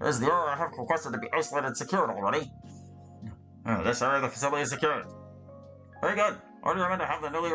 Is the area I have requested to be isolated and secured already? This area of the facility is secured. Very good. Order your men to have the newly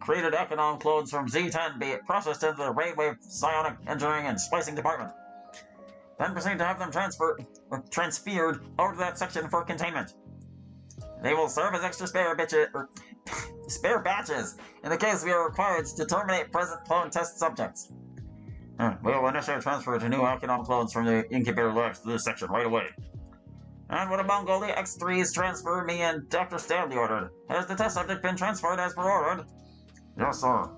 created Econom clones from Z10 be processed into the Railway Psionic Engineering and Splicing Department. Then proceed to have them transferred over to that section for containment. They will serve as extra spare batches in the case we are required to terminate present clone test subjects. We will initiate transfer to new Econom clones from the incubator labs to this section right away. And would a Mongolia X3's transfer me and Dr. Stanley ordered? Has the test subject been transferred as per ordered? Yes, sir.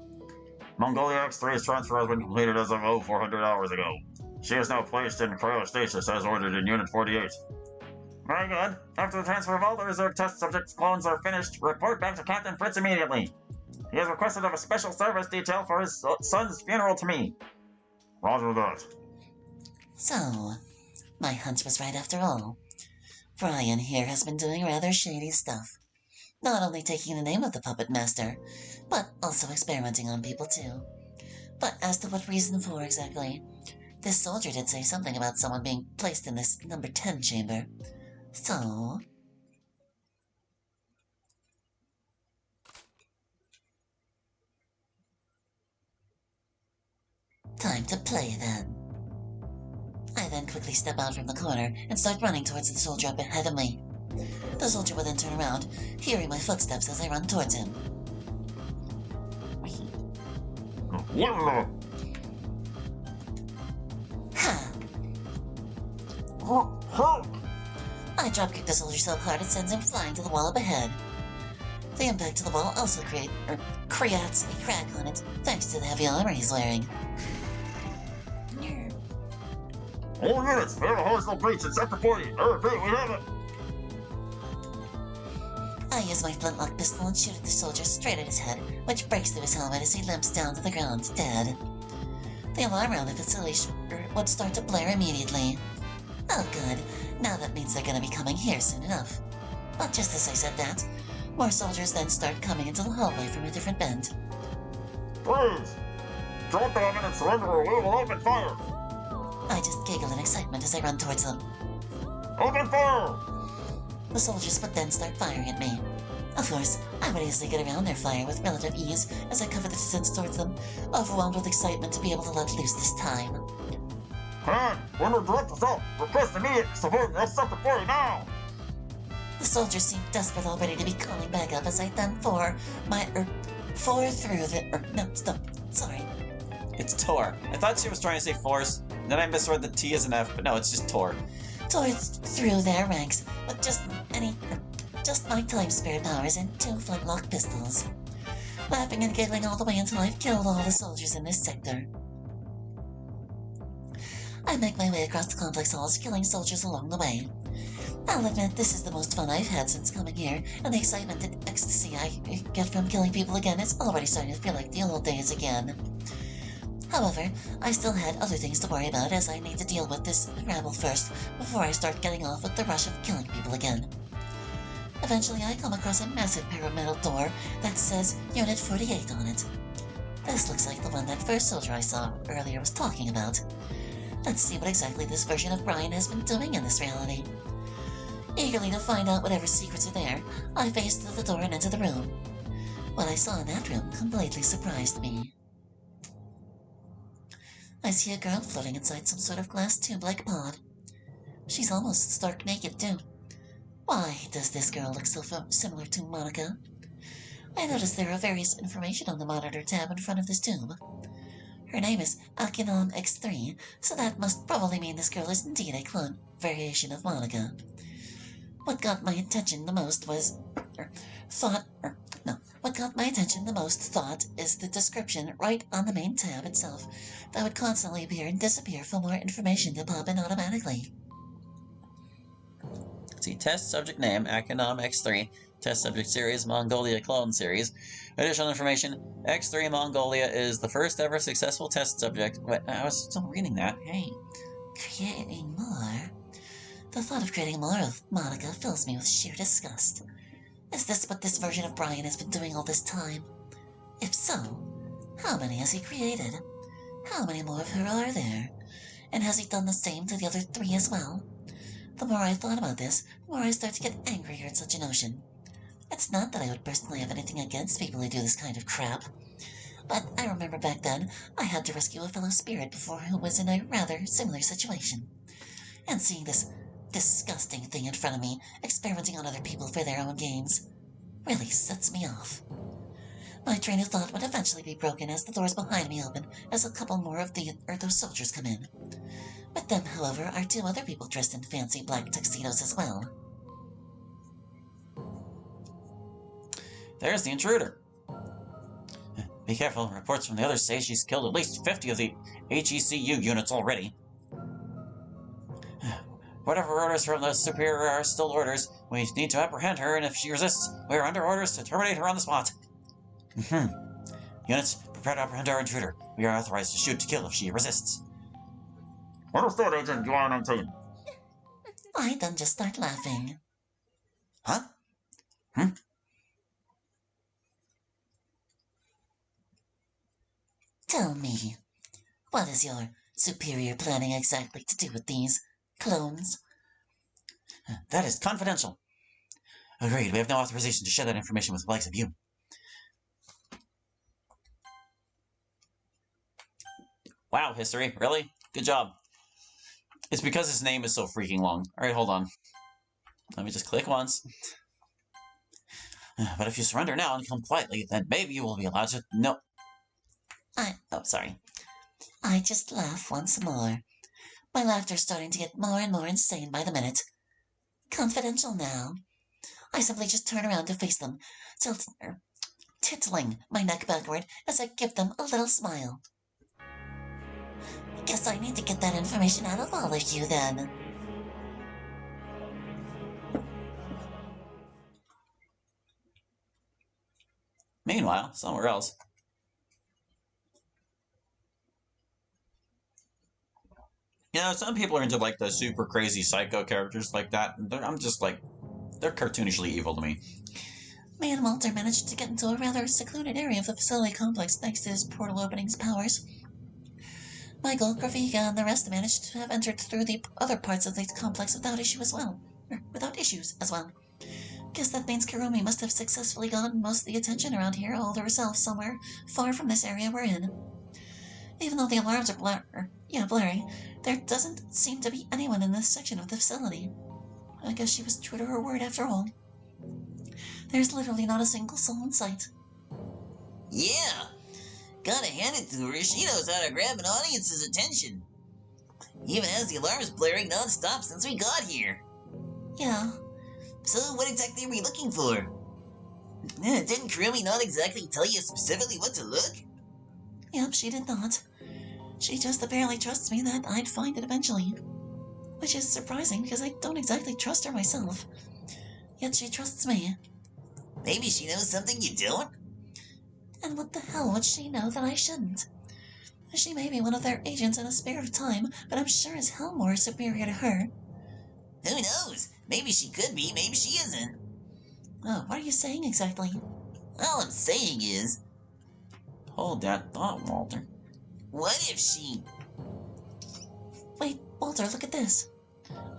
Mongolia X3's transfer has been completed as of 400 hours ago. She is now placed in cryostasis as ordered in Unit 48. Very good. After the transfer of all the reserve test subjects' clones are finished, report back to Captain Fritz immediately. He has requested of a special service detail for his son's funeral to me. Roger that. So, my hunch was right after all. Brian here has been doing rather shady stuff. Not only taking the name of the puppet master, but also experimenting on people too. But as to what reason for exactly, this soldier did say something about someone being placed in this number 10 chamber. So... time to play then. I then quickly step out from the corner and start running towards the soldier up ahead of me. The soldier will then turn around, hearing my footsteps as I run towards him. Ha! I dropkick the soldier so hard it sends him flying to the wall up ahead. The impact to the wall also creates a crack on it, thanks to the heavy armor he's wearing. All units, we have a hostile breach in Sector 40. I repeat, we have it. I use my flintlock pistol and shoot at the soldier straight at his head, which breaks through his helmet as he limps down to the ground, dead. The alarm around the facility would start to blare immediately. Oh good, now that means they're gonna be coming here soon enough. But just as I said that, more soldiers then start coming into the hallway from a different bend. Please, drop the weapon and surrender or we will open fire. I just giggle in excitement as I run towards them. Open fire! The soldiers would then start firing at me. Of course, I would easily get around their fire with relative ease as I cover the distance towards them, overwhelmed with excitement to be able to let loose this time. Command, Window Direct us out. Request immediate support in Sector 40 now! The soldiers seemed desperate already to be calling back up as I then four through the... no, stop. Sorry. It's Tor. I thought she was trying to say force, and then I misread the T as an F, but no, it's just Tor. Tore through their ranks with just my time-spared powers and 2 flintlock pistols. Laughing and giggling all the way until I've killed all the soldiers in this sector. I make my way across the complex halls, killing soldiers along the way. I'll admit this is the most fun I've had since coming here, and the excitement and ecstasy I get from killing people again is already starting to feel like the old days again. However, I still had other things to worry about as I need to deal with this rabble first before I start getting off with the rush of killing people again. Eventually, I come across a massive pyramidal door that says Unit 48 on it. This looks like the one that first soldier I saw earlier was talking about. Let's see what exactly this version of Brian has been doing in this reality. Eagerly to find out whatever secrets are there, I faced through the door and into the room. What I saw in that room completely surprised me. I see a girl floating inside some sort of glass tube-like pod. She's almost stark naked, too. Why does this girl look so similar to Monica? I notice there are various information on the monitor tab in front of this tube. Her name is Akinon X3, so that must probably mean this girl is indeed a clone variation of Monica. What got my attention the most thought is the description right on the main tab itself that would constantly appear and disappear for more information to pop in automatically. See, test subject name, Akinom X3, test subject series, Mongolia clone series. Additional information, X3 Mongolia is the first ever successful test subject. Wait, I was still reading that. Hey. Creating more? The thought of creating more of Monica fills me with sheer disgust. Is this what this version of Brian has been doing all this time? If so, how many has he created? How many more of her are there? And has he done the same to the other 3 as well? The more I thought about this, the more I start to get angrier at such a notion. It's not that I would personally have anything against people who do this kind of crap. But I remember back then, I had to rescue a fellow spirit before who was in a rather similar situation. And seeing this disgusting thing in front of me, experimenting on other people for their own gains, really sets me off. My train of thought would eventually be broken as the doors behind me open as a couple more of those soldiers come in. With them, however, are 2 other people dressed in fancy black tuxedos as well. There's the intruder. Be careful. Reports from the others say she's killed at least 50 of the HECU units already. Whatever orders from the superior are still orders. We need to apprehend her, and if she resists, we are under orders to terminate her on the spot. Units, prepare to apprehend our intruder. We are authorized to shoot to kill if she resists. Understood, Agent UI-19. I then just start laughing. Huh? Tell me, what is your superior planning exactly to do with these clones? That is confidential. Agreed. We have no authorization to share that information with the likes of you. Wow, history. Really? Good job. It's because his name is so freaking long. Alright, hold on. Let me just click once. But if you surrender now and come quietly, then maybe you will be allowed to... No. Oh, sorry. I just laugh once more. My laughter's starting to get more and more insane by the minute. Confidential now. I simply just turn around to face them, tittling my neck backward as I give them a little smile. Guess I need to get that information out of all of you then. Meanwhile, somewhere else. You know, some people are into, like, the super crazy psycho characters like that. I'm just like, they're cartoonishly evil to me. Me and Walter managed to get into a rather secluded area of the facility complex thanks to his portal opening's powers. Michael, Graviga, and the rest managed to have entered through the other parts of the complex without issues as well. Guess that means Kurumi must have successfully gotten most of the attention around here all to herself somewhere far from this area we're in. Even though the alarms are blurry, there doesn't seem to be anyone in this section of the facility. I guess she was true to her word after all. There's literally not a single soul in sight. Yeah, gotta hand it to her, she knows how to grab an audience's attention. Even has the alarms blaring non-stop since we got here. Yeah. So what exactly are we looking for? Didn't Kurumi not exactly tell you specifically what to look? Yep, she did not. She just apparently trusts me that I'd find it eventually. Which is surprising because I don't exactly trust her myself. Yet she trusts me. Maybe she knows something you don't? And what the hell would she know that I shouldn't? She may be one of their agents in a spirit of time, but I'm sure as hell more superior to her. Who knows? Maybe she could be, maybe she isn't. Oh, what are you saying exactly? All I'm saying is... Hold that thought, Walter. What if she... Wait, Walter, look at this.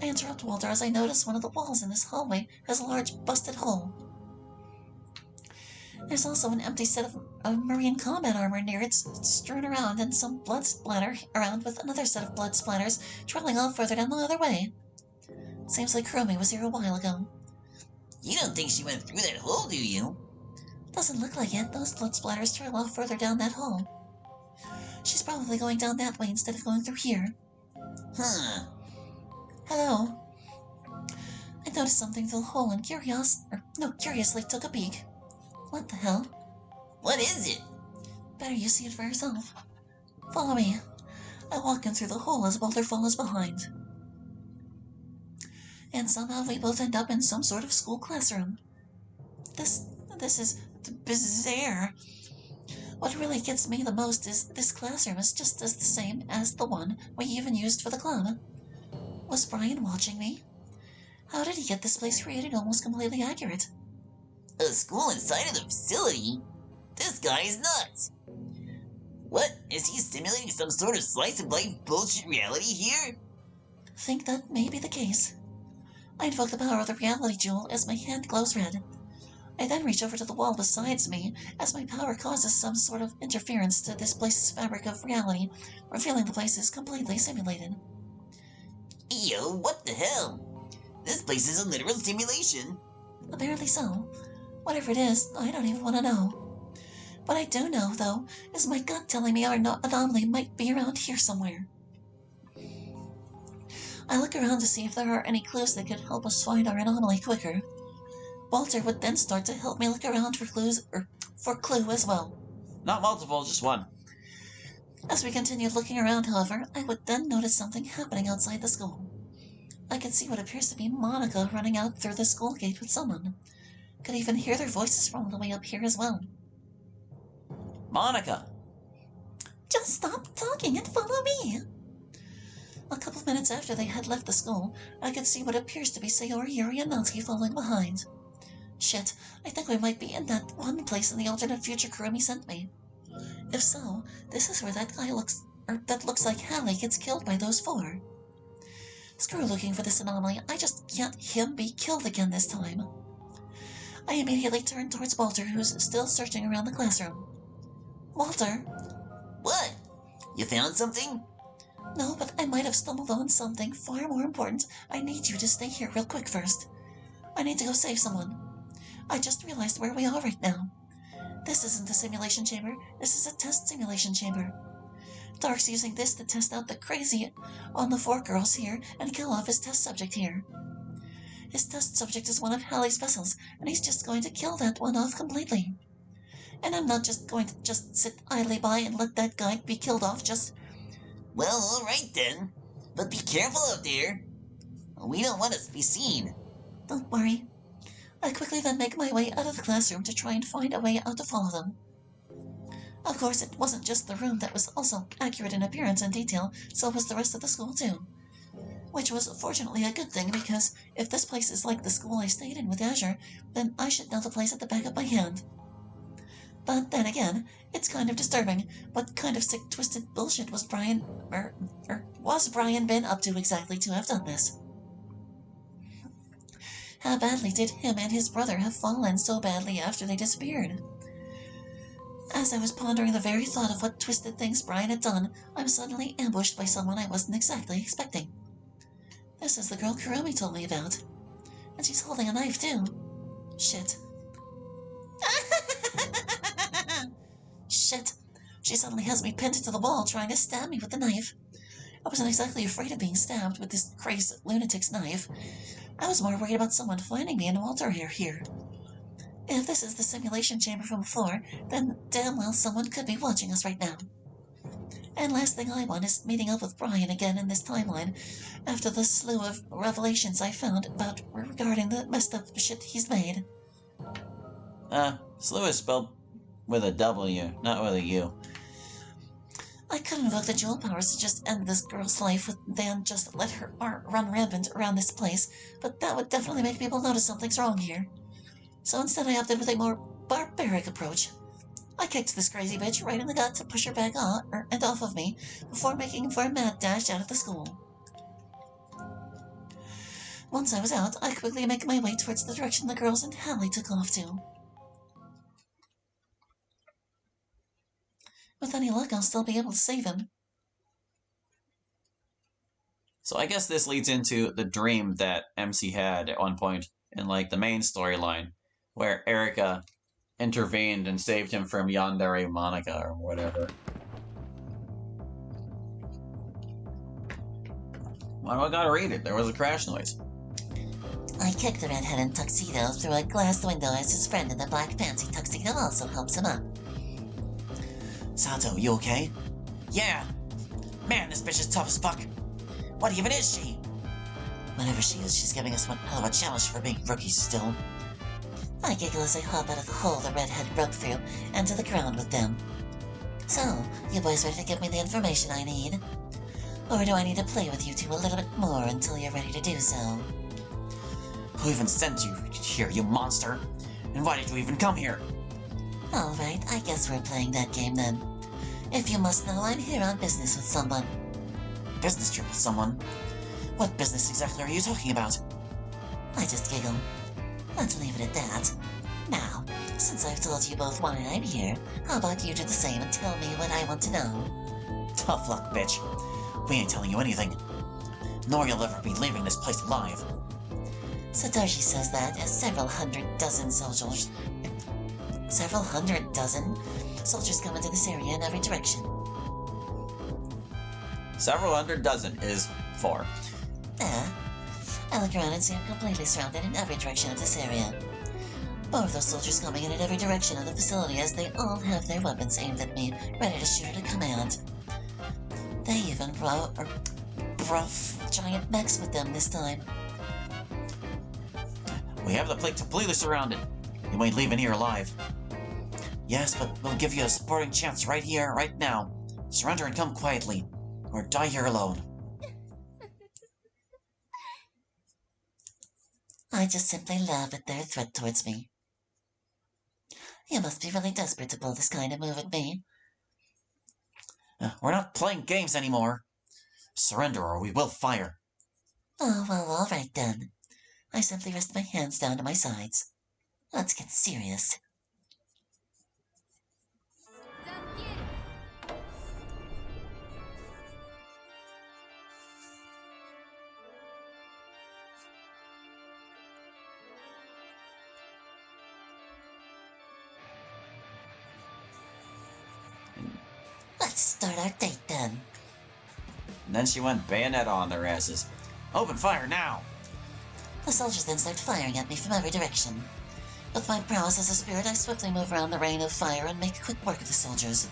I interrupt Walter as I notice one of the walls in this hallway has a large busted hole. There's also an empty set of marine combat armor near it, strewn around, and some blood splatter around with another set of blood splatters traveling off further down the other way. Seems like Kurumi was here a while ago. You don't think she went through that hole, do you? Doesn't look like it. Those blood splatters trail off further down that hole. She's probably going down that way instead of going through here. Huh. Hello. I noticed something through the hole and curiously took a peek. What the hell? What is it? Better you see it for yourself. Follow me. I walk in through the hole as Walter follows behind. And somehow we both end up in some sort of school classroom. This is bizarre. What really gets me the most is this classroom is just as the same as the one we even used for the club. Was Brian watching me? How did he get this place created almost completely accurate? A school inside of the facility? This guy is nuts. What? Is he simulating some sort of slice of life bullshit reality here? Think that may be the case. I invoke the power of the reality jewel as my hand glows red. I then reach over to the wall beside me as my power causes some sort of interference to this place's fabric of reality, revealing the place is completely simulated. Yo, what the hell? This place is a literal simulation. Apparently so. Whatever it is, I don't even want to know. What I do know, though, is my gut telling me our anomaly might be around here somewhere. I look around to see if there are any clues that could help us find our anomaly quicker. Walter would then start to help me look around for clues, or for clue as well. Not multiple, just one. As we continued looking around, however, I would then notice something happening outside the school. I could see what appears to be Monica running out through the school gate with someone. Could even hear their voices from all the way up here as well. Monica! Just stop talking and follow me! A couple minutes after they had left the school, I could see what appears to be Sayori Yuri and Natsuki following behind. Shit, I think we might be in that one place in the alternate future Kurumi sent me. If so, this is where that guy that looks like Hallie gets killed by those four. Screw looking for this anomaly, I just can't him be killed again this time. I immediately turned towards Walter, who's still searching around the classroom. Walter? What? You found something? No, but I might have stumbled on something far more important. I need you to stay here real quick first. I need to go save someone. I just realized where we are right now. This isn't a simulation chamber. This is a test simulation chamber. Dark's using this to test out the crazy on the four girls here and kill off his test subject here. His test subject is one of Hallie's vessels, and he's just going to kill that one off completely. And I'm not just going to just sit idly by and let that guy be killed off just... Well, alright then. But be careful out there. We don't want us to be seen. Don't worry. I quickly then make my way out of the classroom to try and find a way out to follow them. Of course, it wasn't just the room that was also accurate in appearance and detail, so was the rest of the school too. Which was fortunately a good thing, because if this place is like the school I stayed in with Azure, then I should know the place at the back of my hand. But then again, it's kind of disturbing. What kind of sick, twisted bullshit was Brian been up to exactly to have done this? How badly did him and his brother have fallen so badly after they disappeared? As I was pondering the very thought of what twisted things Brian had done, I'm suddenly ambushed by someone I wasn't exactly expecting. This is the girl Kurumi told me about. And she's holding a knife, too. Shit. Shit. She suddenly has me pinned to the wall trying to stab me with the knife. I wasn't exactly afraid of being stabbed with this crazed lunatic's knife. I was more worried about someone finding me and Walter here. If this is the simulation chamber from before, then damn well someone could be watching us right now. And last thing I want is meeting up with Brian again in this timeline after the slew of revelations I found about regarding the messed up shit he's made. Slew is spelled with a W, not with a U. I could invoke the jewel powers to just end this girl's life then just let her run rampant around this place, but that would definitely make people notice something's wrong here. So instead I opted with a more barbaric approach. I kicked this crazy bitch right in the gut to push her back on and off of me before making for a mad dash out of the school. Once I was out, I quickly make my way towards the direction the girls and Hallie took off to. With any luck, I'll still be able to save him. So I guess this leads into the dream that MC had at one point in like the main storyline, where Erica intervened and saved him from Yandere Monica or whatever. Why do I gotta read it? There was a crash noise. I kicked the redhead in tuxedo through a glass window as his friend in the black fancy tuxedo also helps him up. Sato, you okay? Yeah. Man, this bitch is tough as fuck. What even is she? Whatever she is, she's giving us one hell of a challenge for being rookies still. I giggle as I hop out of the hole the redhead broke through and to the ground with them. So, you boys ready to give me the information I need? Or do I need to play with you two a little bit more until you're ready to do so? Who even sent you here, you monster? And why did you even come here? Alright, I guess we're playing that game then. If you must know, I'm here on business with someone. Business trip with someone? What business exactly are you talking about? I just giggle. Let's leave it at that. Now, since I've told you both why I'm here, how about you do the same and tell me what I want to know? Tough luck, bitch. We ain't telling you anything. Nor you'll ever be leaving this place alive. Satoshi says that as several hundred dozen soldiers come into this area in every direction. Several hundred dozen is 4. I look around and see I'm completely surrounded in every direction of this area. More of those soldiers coming in every direction of the facility as they all have their weapons aimed at me, ready to shoot at a command. They even brought giant mechs with them this time. We have the place completely surrounded. You ain't leaving here alive. Yes, but we'll give you a sporting chance right here, right now. Surrender and come quietly, or die here alone. I just simply laugh at their threat towards me. You must be really desperate to pull this kind of move at me. We're not playing games anymore. Surrender or we will fire. Oh, well, all right then. I simply rest my hands down to my sides. Let's get serious. Let's start our date then. And then she went bayonet on their asses. Open fire now! The soldiers then start firing at me from every direction. With my prowess as a spirit, I swiftly move around the rain of fire and make quick work of the soldiers.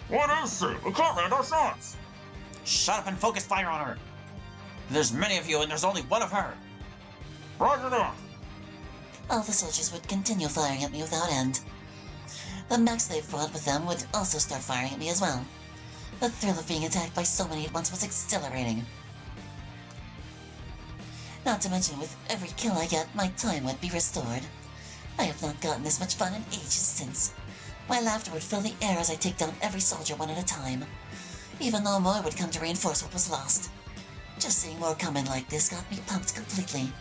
What is she? We can't land our shots! Shut up and focus fire on her! There's many of you and there's only one of her! Roger that! All the soldiers would continue firing at me without end. The mechs they've brought with them would also start firing at me as well. The thrill of being attacked by so many at once was exhilarating. Not to mention, with every kill I get, my time would be restored. I have not gotten this much fun in ages since. My laughter would fill the air as I take down every soldier one at a time. Even though more would come to reinforce what was lost. Just seeing more come in like this got me pumped completely.